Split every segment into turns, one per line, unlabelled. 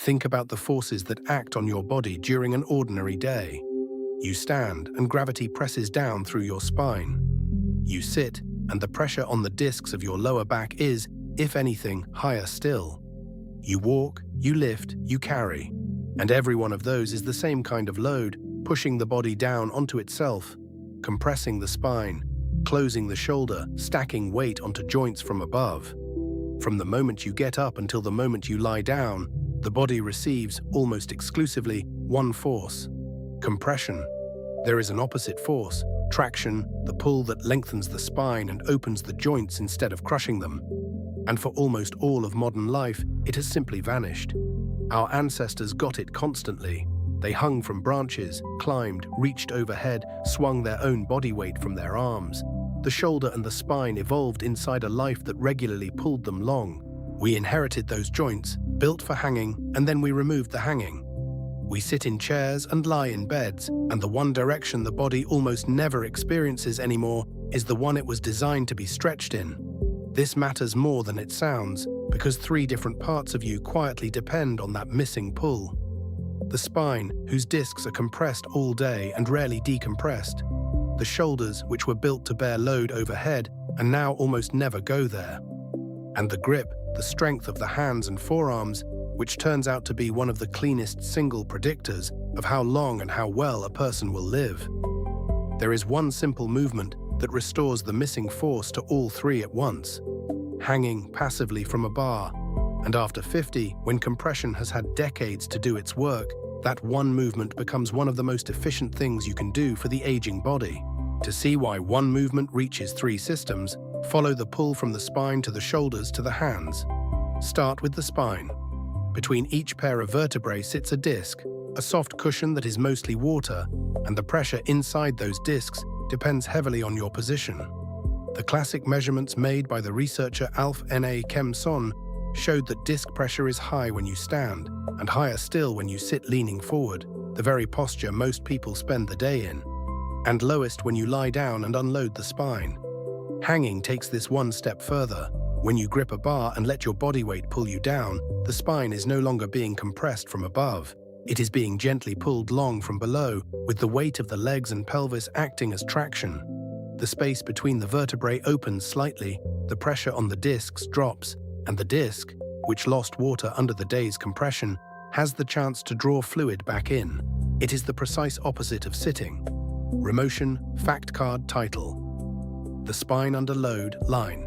Think about the forces that act on your body during an ordinary day. You stand and gravity presses down through your spine. You sit and the pressure on the discs of your lower back is, if anything, higher still. You walk, you lift, you carry. And every one of those is the same kind of load, pushing the body down onto itself, compressing the spine, closing the shoulder, stacking weight onto joints from above. From the moment you get up until the moment you lie down, the body receives, almost exclusively, one force: compression. There is an opposite force: traction, the pull that lengthens the spine and opens the joints instead of crushing them. And for almost all of modern life, it has simply vanished. Our ancestors got it constantly. They hung from branches, climbed, reached overhead, swung their own body weight from their arms. The shoulder and the spine evolved inside a life that regularly pulled them long. We inherited those joints, built for hanging, and then we removed the hanging. We sit in chairs and lie in beds, and the one direction the body almost never experiences anymore is the one it was designed to be stretched in. This matters more than it sounds, because 3 different parts of you quietly depend on that missing pull. The spine, whose discs are compressed all day and rarely decompressed. The shoulders, which were built to bear load overhead and now almost never go there. And the grip, the strength of the hands and forearms, which turns out to be one of the cleanest single predictors of how long and how well a person will live. There is one simple movement that restores the missing force to all 3 at once: hanging passively from a bar. And after 50, when compression has had decades to do its work, that one movement becomes one of the most efficient things you can do for the aging body. To see why one movement reaches 3 systems, follow the pull from the spine to the shoulders to the hands. Start with the spine. Between each pair of vertebrae sits a disc, a soft cushion that is mostly water, and the pressure inside those discs depends heavily on your position. The classic measurements made by the researcher Nachemson A showed that disc pressure is high when you stand, and higher still when you sit leaning forward, the very posture most people spend the day in, and lowest when you lie down and unload the spine. Hanging takes this one step further. When you grip a bar and let your body weight pull you down, the spine is no longer being compressed from above. It is being gently pulled long from below, with the weight of the legs and pelvis acting as traction. The space between the vertebrae opens slightly, the pressure on the discs drops, and the disc, which lost water under the day's compression, has the chance to draw fluid back in. It is the precise opposite of sitting. Remotion, fact card title. The spine under load, line.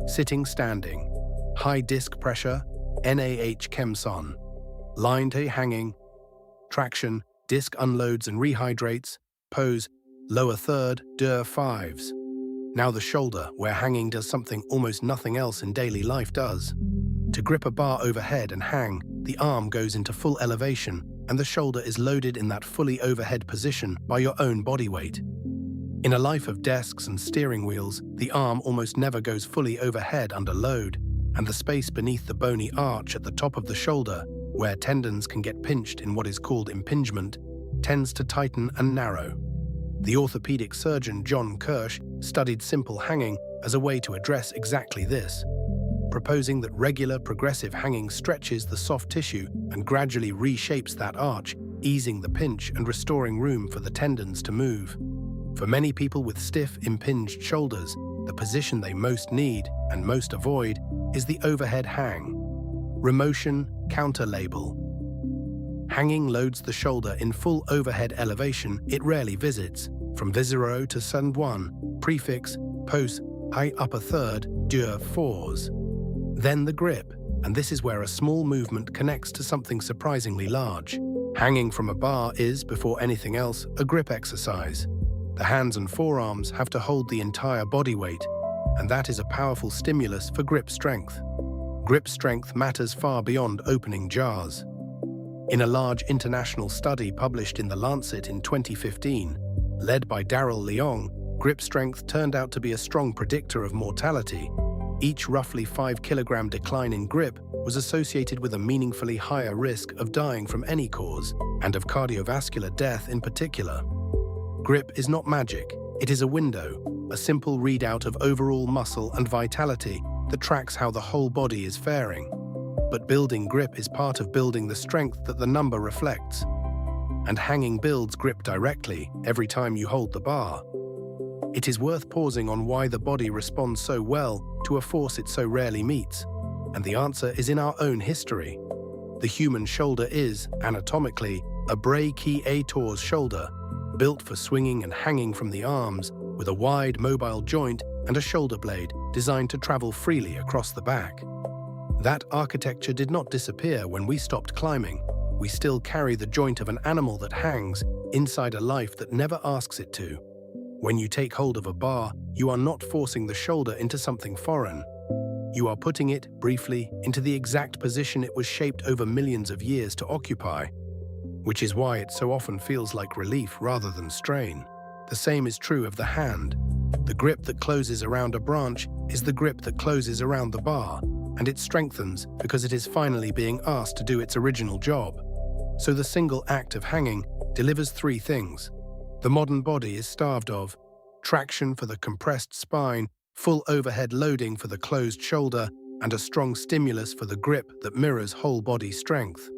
Sitting, standing. High disc pressure, Nachemson. Line to hanging. Traction, disc unloads and rehydrates. Pose, lower third, der 5s. Now the shoulder, where hanging does something almost nothing else in daily life does. To grip a bar overhead and hang, the arm goes into full elevation, and the shoulder is loaded in that fully overhead position by your own body weight. In a life of desks and steering wheels, the arm almost never goes fully overhead under load, and the space beneath the bony arch at the top of the shoulder, where tendons can get pinched in what is called impingement, tends to tighten and narrow. The orthopedic surgeon John Kirsch studied simple hanging as a way to address exactly this, proposing that regular progressive hanging stretches the soft tissue and gradually reshapes that arch, easing the pinch and restoring room for the tendons to move. For many people with stiff, impinged shoulders, the position they most need and most avoid is the overhead hang. Remotion, counter label. Hanging loads the shoulder in full overhead elevation it rarely visits, from visero to sund1, prefix, post, high upper third, der 4s. Then the grip, and this is where a small movement connects to something surprisingly large. Hanging from a bar is, before anything else, a grip exercise. The hands and forearms have to hold the entire body weight, and that is a powerful stimulus for grip strength. Grip strength matters far beyond opening jars. In a large international study published in the Lancet in 2015, led by Leong, grip strength turned out to be a strong predictor of mortality. Each roughly 5 kilogram decline in grip was associated with a meaningfully higher risk of dying from any cause, and of cardiovascular death in particular. Grip is not magic, it is a window, a simple readout of overall muscle and vitality that tracks how the whole body is faring. But building grip is part of building the strength that the number reflects. And hanging builds grip directly every time you hold the bar. It is worth pausing on why the body responds so well to a force it so rarely meets. And the answer is in our own history. The human shoulder is, anatomically, a brachii-tors shoulder, built for swinging and hanging from the arms, with a wide, mobile joint and a shoulder blade designed to travel freely across the back. That architecture did not disappear when we stopped climbing. We still carry the joint of an animal that hangs inside a life that never asks it to. When you take hold of a bar, you are not forcing the shoulder into something foreign. You are putting it, briefly, into the exact position it was shaped over millions of years to occupy, which is why it so often feels like relief rather than strain. The same is true of the hand. The grip that closes around a branch is the grip that closes around the bar, and it strengthens because it is finally being asked to do its original job. So the single act of hanging delivers three things. The modern body is starved of traction for the compressed spine, full overhead loading for the closed shoulder, and a strong stimulus for the grip that mirrors whole body strength.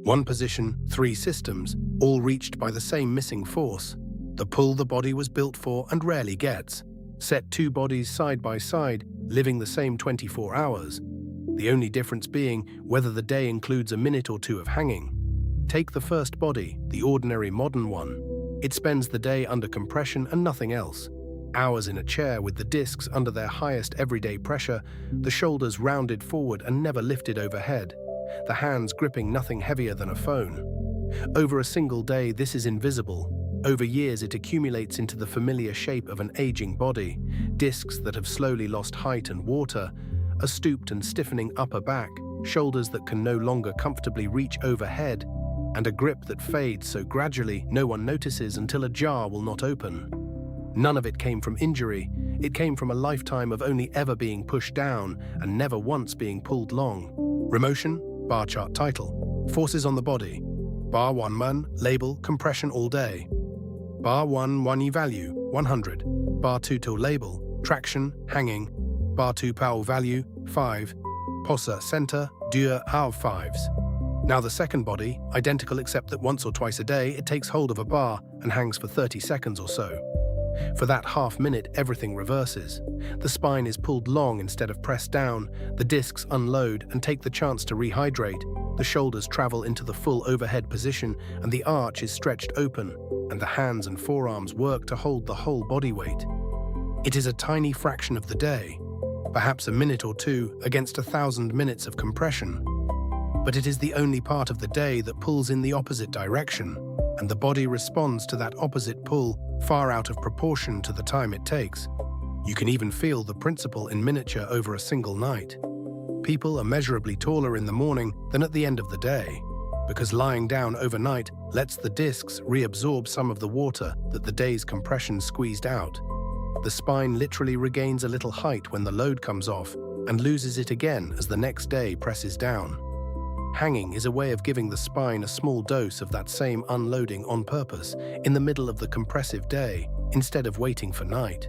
One position, three systems, all reached by the same missing force. The pull the body was built for and rarely gets. Set two bodies side by side, living the same 24 hours. The only difference being whether the day includes a minute or two of hanging. Take the first body, the ordinary modern one. It spends the day under compression and nothing else. Hours in a chair with the discs under their highest everyday pressure, the shoulders rounded forward and never lifted overhead, the hands gripping nothing heavier than a phone. Over a single day, this is invisible. Over years, it accumulates into the familiar shape of an aging body, discs that have slowly lost height and water, a stooped and stiffening upper back, shoulders that can no longer comfortably reach overhead, and a grip that fades so gradually no one notices until a jar will not open. None of it came from injury. It came from a lifetime of only ever being pushed down and never once being pulled long. Remotion, bar chart title. Forces on the body. Bar 1 1, label, compression all day. Bar 1 1 value, 100. Bar 2 till label, traction, hanging. Bar 2 power value, 5. Posa center, dur av 5s. Now the second body, identical except that once or twice a day it takes hold of a bar and hangs for 30 seconds or so. For that half minute, everything reverses. The spine is pulled long instead of pressed down, the discs unload and take the chance to rehydrate, the shoulders travel into the full overhead position and the arch is stretched open, and the hands and forearms work to hold the whole body weight. It is a tiny fraction of the day, perhaps a minute or two against 1,000 minutes of compression. But it is the only part of the day that pulls in the opposite direction, and the body responds to that opposite pull far out of proportion to the time it takes. You can even feel the principle in miniature over a single night. People are measurably taller in the morning than at the end of the day, because lying down overnight lets the discs reabsorb some of the water that the day's compression squeezed out. The spine literally regains a little height when the load comes off and loses it again as the next day presses down. Hanging is a way of giving the spine a small dose of that same unloading on purpose in the middle of the compressive day instead of waiting for night.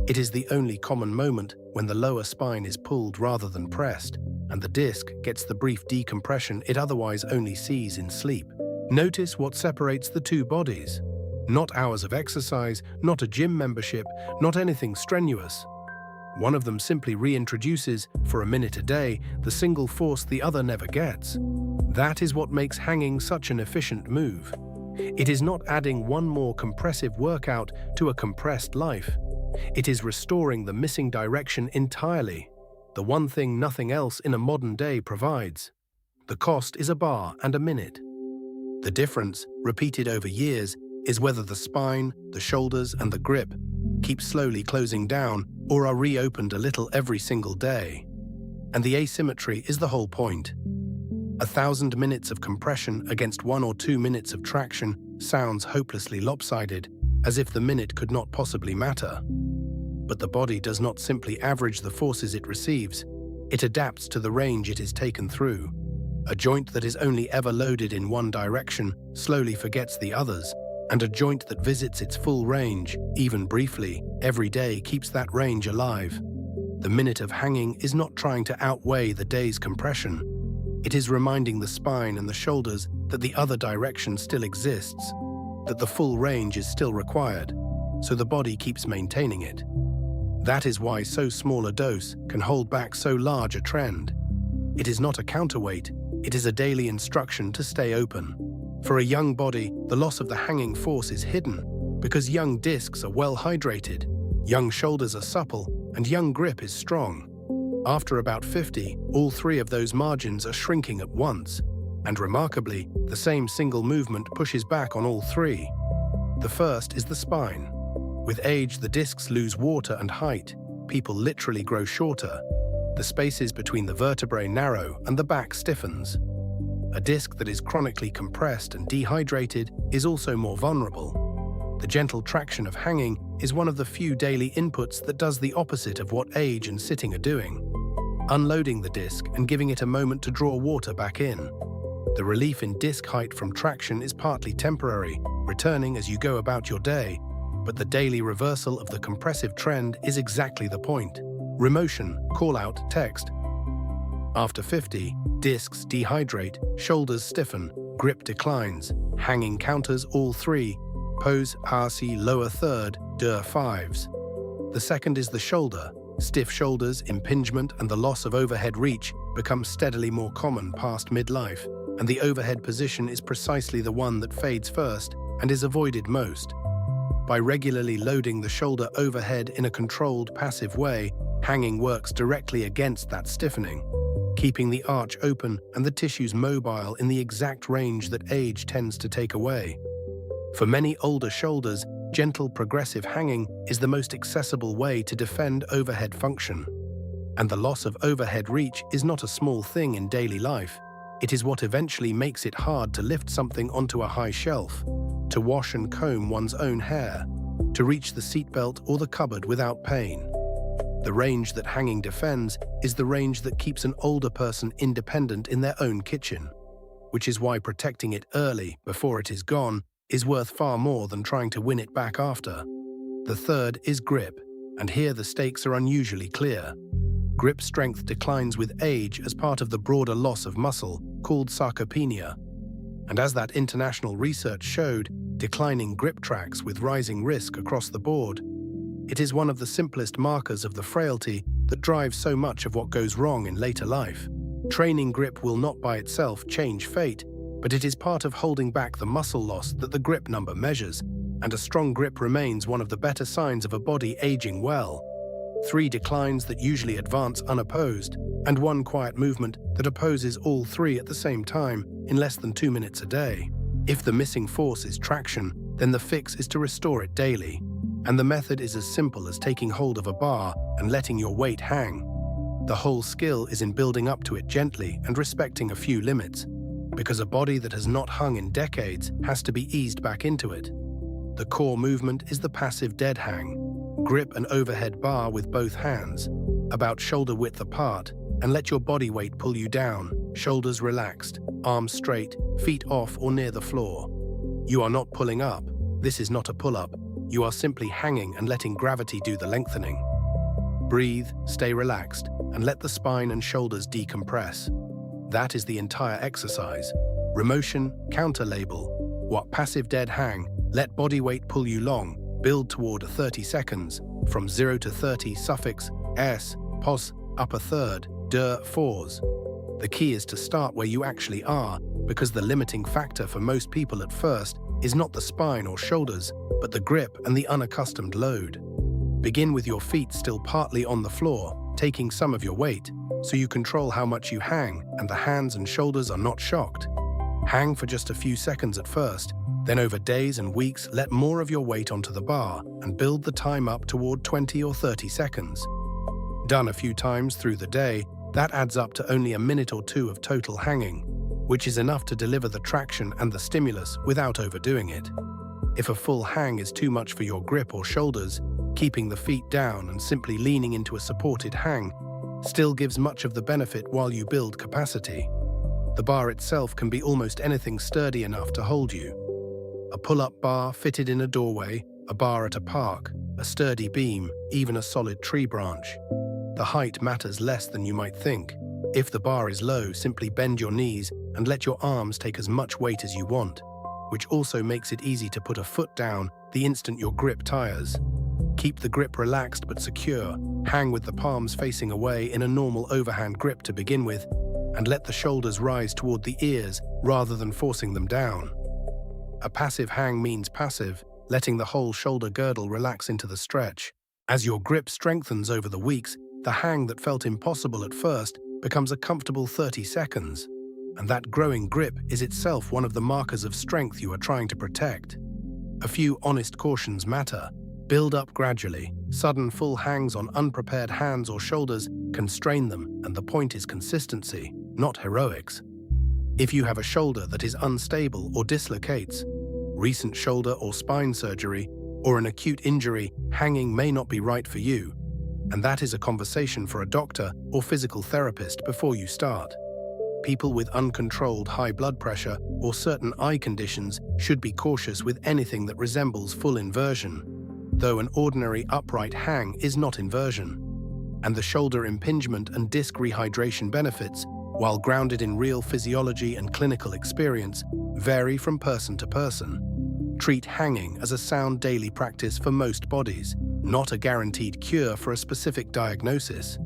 It is the only common moment when the lower spine is pulled rather than pressed, and the disc gets the brief decompression it otherwise only sees in sleep. Notice what separates the two bodies. Not hours of exercise, not a gym membership, not anything strenuous. One of them simply reintroduces, for a minute a day, the single force the other never gets. That is what makes hanging such an efficient move. It is not adding one more compressive workout to a compressed life. It is restoring the missing direction entirely, the one thing nothing else in a modern day provides. The cost is a bar and a minute. The difference, repeated over years, is whether the spine, the shoulders, and the grip keep slowly closing down or are reopened a little every single day. And the asymmetry is the whole point. 1,000 minutes of compression against 1 or 2 minutes of traction sounds hopelessly lopsided, as if the minute could not possibly matter. But the body does not simply average the forces it receives, it adapts to the range it is taken through. A joint that is only ever loaded in one direction slowly forgets the others, and a joint that visits its full range, even briefly, every day keeps that range alive. The minute of hanging is not trying to outweigh the day's compression. It is reminding the spine and the shoulders that the other direction still exists, that the full range is still required, so the body keeps maintaining it. That is why so small a dose can hold back so large a trend. It is not a counterweight, it is a daily instruction to stay open. For a young body, the loss of the hanging force is hidden because young discs are well hydrated, young shoulders are supple, and young grip is strong. After about 50, all three of those margins are shrinking at once, and remarkably, the same single movement pushes back on all three. The first is the spine. With age, the discs lose water and height. People literally grow shorter. The spaces between the vertebrae narrow and the back stiffens. A disc that is chronically compressed and dehydrated is also more vulnerable. The gentle traction of hanging is one of the few daily inputs that does the opposite of what age and sitting are doing, unloading the disc and giving it a moment to draw water back in. The relief in disc height from traction is partly temporary, returning as you go about your day, but the daily reversal of the compressive trend is exactly the point. Remotion, call-out, text. After 50, discs dehydrate, shoulders stiffen, grip declines, hanging counters all three, pose RC lower third, der fives. The second is the shoulder. Stiff shoulders, impingement, and the loss of overhead reach become steadily more common past midlife, and the overhead position is precisely the one that fades first and is avoided most. By regularly loading the shoulder overhead in a controlled, passive way, hanging works directly against that stiffening, keeping the arch open and the tissues mobile in the exact range that age tends to take away. For many older shoulders, gentle progressive hanging is the most accessible way to defend overhead function. And the loss of overhead reach is not a small thing in daily life. It is what eventually makes it hard to lift something onto a high shelf, to wash and comb one's own hair, to reach the seatbelt or the cupboard without pain. The range that hanging defends is the range that keeps an older person independent in their own kitchen, which is why protecting it early, before it is gone, is worth far more than trying to win it back after. The third is grip, and here the stakes are unusually clear. Grip strength declines with age as part of the broader loss of muscle, called sarcopenia. And as that international research showed, declining grip tracks with rising risk across the board. It is one of the simplest markers of the frailty that drives so much of what goes wrong in later life. Training grip will not by itself change fate, but it is part of holding back the muscle loss that the grip number measures, and a strong grip remains one of the better signs of a body aging well. 3 declines that usually advance unopposed, and 1 quiet movement that opposes all 3 at the same time in less than 2 minutes a day. If the missing force is traction, then the fix is to restore it daily, and the method is as simple as taking hold of a bar and letting your weight hang. The whole skill is in building up to it gently and respecting a few limits, because a body that has not hung in decades has to be eased back into it. The core movement is the passive dead hang. Grip an overhead bar with both hands, about shoulder width apart, and let your body weight pull you down, shoulders relaxed, arms straight, feet off or near the floor. You are not pulling up. This is not a pull-up. You are simply hanging and letting gravity do the lengthening. Breathe, stay relaxed, and let the spine and shoulders decompress. That is the entire exercise. Remotion, counter label. What passive dead hang, let body weight pull you long, build toward 30 seconds, from 0 to 30 suffix, s, pos, upper third, der, fours. The key is to start where you actually are, because the limiting factor for most people at first is not the spine or shoulders, but the grip and the unaccustomed load. Begin with your feet still partly on the floor, taking some of your weight, so you control how much you hang and the hands and shoulders are not shocked. Hang for just a few seconds at first, then over days and weeks let more of your weight onto the bar and build the time up toward 20 or 30 seconds. Done a few times through the day, that adds up to only a minute or 2 of total hanging, which is enough to deliver the traction and the stimulus without overdoing it. If a full hang is too much for your grip or shoulders, keeping the feet down and simply leaning into a supported hang still gives much of the benefit while you build capacity. The bar itself can be almost anything sturdy enough to hold you. A pull-up bar fitted in a doorway, a bar at a park, a sturdy beam, even a solid tree branch. The height matters less than you might think. If the bar is low, simply bend your knees and let your arms take as much weight as you want, which also makes it easy to put a foot down the instant your grip tires. Keep the grip relaxed but secure. Hang with the palms facing away in a normal overhand grip to begin with, and let the shoulders rise toward the ears rather than forcing them down. A passive hang means passive, letting the whole shoulder girdle relax into the stretch. As your grip strengthens over the weeks, the hang that felt impossible at first becomes a comfortable 30 seconds. And that growing grip is itself one of the markers of strength you are trying to protect. A few honest cautions matter. Build up gradually. Sudden full hangs on unprepared hands or shoulders can strain them, and the point is consistency, not heroics. If you have a shoulder that is unstable or dislocates, recent shoulder or spine surgery, or an acute injury, hanging may not be right for you, and that is a conversation for a doctor or physical therapist before you start. People with uncontrolled high blood pressure or certain eye conditions should be cautious with anything that resembles full inversion, though an ordinary upright hang is not inversion. And the shoulder impingement and disc rehydration benefits, while grounded in real physiology and clinical experience, vary from person to person. Treat hanging as a sound daily practice for most bodies, not a guaranteed cure for a specific diagnosis.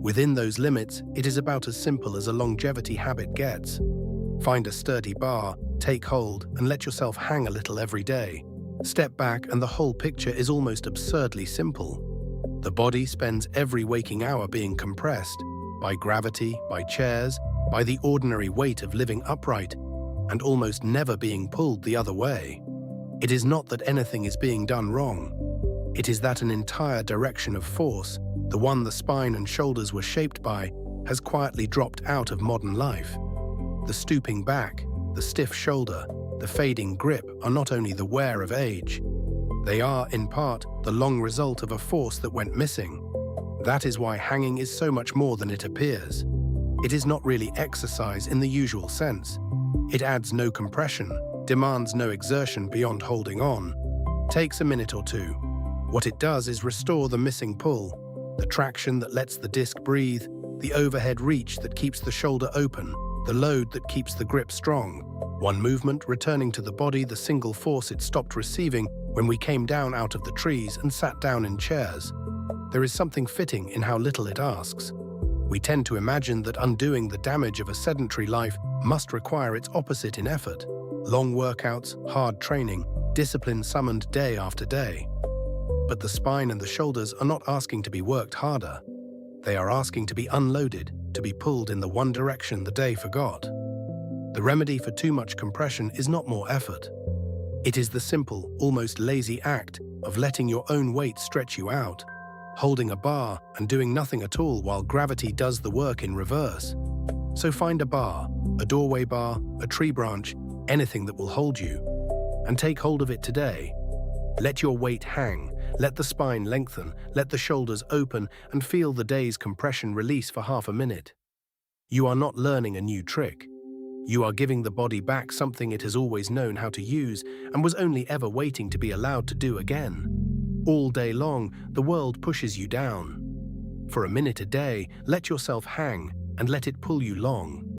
Within those limits, it is about as simple as a longevity habit gets. Find a sturdy bar, take hold, and let yourself hang a little every day. Step back and the whole picture is almost absurdly simple. The body spends every waking hour being compressed, by gravity, by chairs, by the ordinary weight of living upright, and almost never being pulled the other way. It is not that anything is being done wrong. It is that an entire direction of force, the one the spine and shoulders were shaped by, has quietly dropped out of modern life. The stooping back, the stiff shoulder, the fading grip are not only the wear of age. They are, in part, the long result of a force that went missing. That is why hanging is so much more than it appears. It is not really exercise in the usual sense. It adds no compression, demands no exertion beyond holding on, takes a minute or two. What it does is restore the missing pull, the traction that lets the disc breathe, the overhead reach that keeps the shoulder open, the load that keeps the grip strong. One movement returning to the body the single force it stopped receiving when we came down out of the trees and sat down in chairs. There is something fitting in how little it asks. We tend to imagine that undoing the damage of a sedentary life must require its opposite in effort. Long workouts, hard training, discipline summoned day after day. But the spine and the shoulders are not asking to be worked harder. They are asking to be unloaded, to be pulled in the one direction the day forgot. The remedy for too much compression is not more effort. It is the simple, almost lazy act of letting your own weight stretch you out, holding a bar and doing nothing at all while gravity does the work in reverse. So find a bar, a doorway bar, a tree branch, anything that will hold you, and take hold of it today. Let your weight hang, let the spine lengthen, let the shoulders open, and feel the day's compression release for half a minute. You are not learning a new trick. You are giving the body back something it has always known how to use and was only ever waiting to be allowed to do again. All day long, the world pushes you down. For a minute a day, let yourself hang and let it pull you long.